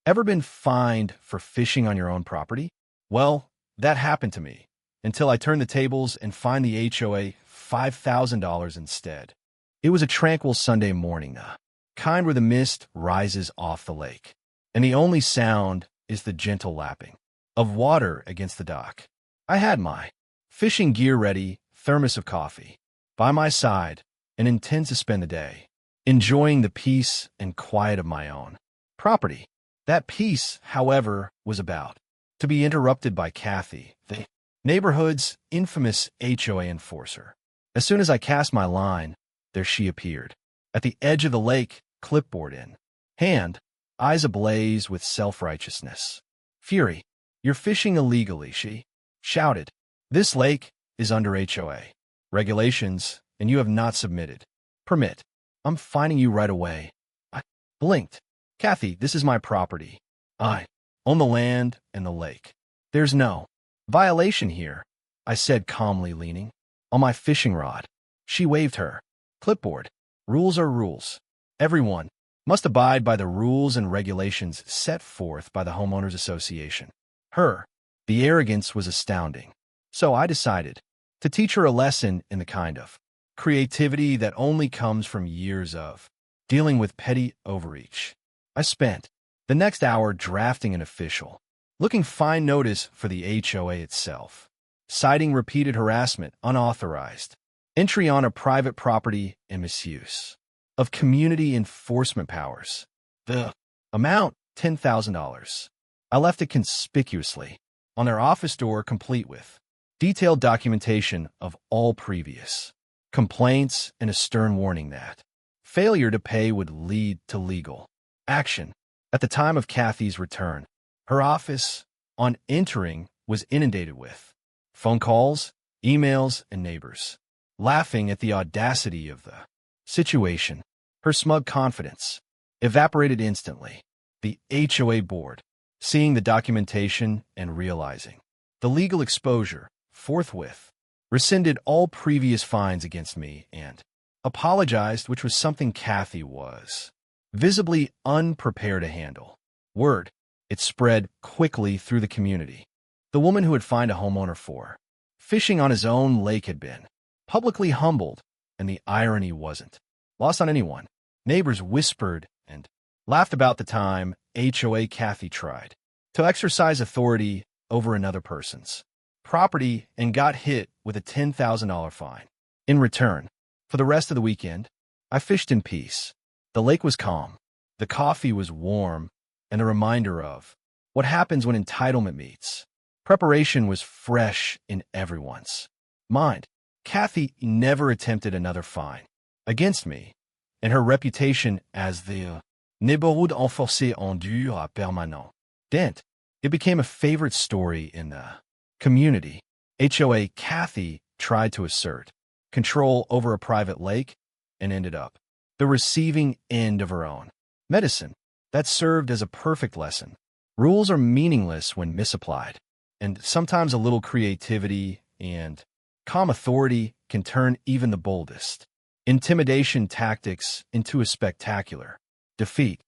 Ever been fined for fishing on your own property? Well, that happened to me until I turned the tables and fined the HOA $5,000 instead. It was a tranquil Sunday morning, kind where the mist rises off the lake, and the only sound is the gentle lapping of water against the dock. I had my fishing gear ready, thermos of coffee by my side, and intend to spend the day enjoying the peace and quiet of my own property. That peace, however, was about to be interrupted by Kathy, the neighborhood's infamous HOA enforcer. As soon as I cast my line, there she appeared, at the edge of the lake, clipboard in hand, eyes ablaze with self-righteousness. Fury. "You're fishing illegally," she shouted. "This lake is under HOA regulations, and you have not submitted permit. I'm fining you right away." I blinked. "Kathy, this is my property. I own the land and the lake. There's no violation here," I said calmly, leaning on my fishing rod. She waved her clipboard. "Rules are rules. Everyone must abide by the rules and regulations set forth by the Homeowners Association." The arrogance was astounding. So I decided to teach her a lesson in the kind of creativity that only comes from years of dealing with petty overreach. I spent the next hour drafting an official looking fine notice for the HOA itself, citing repeated harassment, unauthorized entry on a private property, and misuse of community enforcement powers. The amount, $10,000. I left it conspicuously on their office door, complete with detailed documentation of all previous complaints and a stern warning that failure to pay would lead to legal action. At the time of Kathy's return, her office, on entering, was inundated with phone calls, emails, and neighbors laughing at the audacity of the situation. Her smug confidence evaporated instantly. The HOA board, seeing the documentation and realizing the legal exposure, forthwith rescinded all previous fines against me and apologized, which was something Kathy was visibly unprepared to handle. Word, it spread quickly through the community. The woman who had fined a homeowner for fishing on his own lake had been publicly humbled, and the irony wasn't lost on anyone. Neighbors whispered and laughed about the time HOA Kathy tried to exercise authority over another person's property and got hit with a $10,000 fine. In return, for the rest of the weekend, I fished in peace. The lake was calm, the coffee was warm, and a reminder of what happens when entitlement meets preparation was fresh in everyone's mind. Kathy never attempted another fine against me, and her reputation as the neighborhood enforcée en dur permanent dent. It became a favorite story in the community. HOA Kathy tried to assert control over a private lake and ended up the receiving end of her own medicine. That served as a perfect lesson. Rules are meaningless when misapplied, and sometimes a little creativity and calm authority can turn even the boldest intimidation tactics into a spectacular defeat.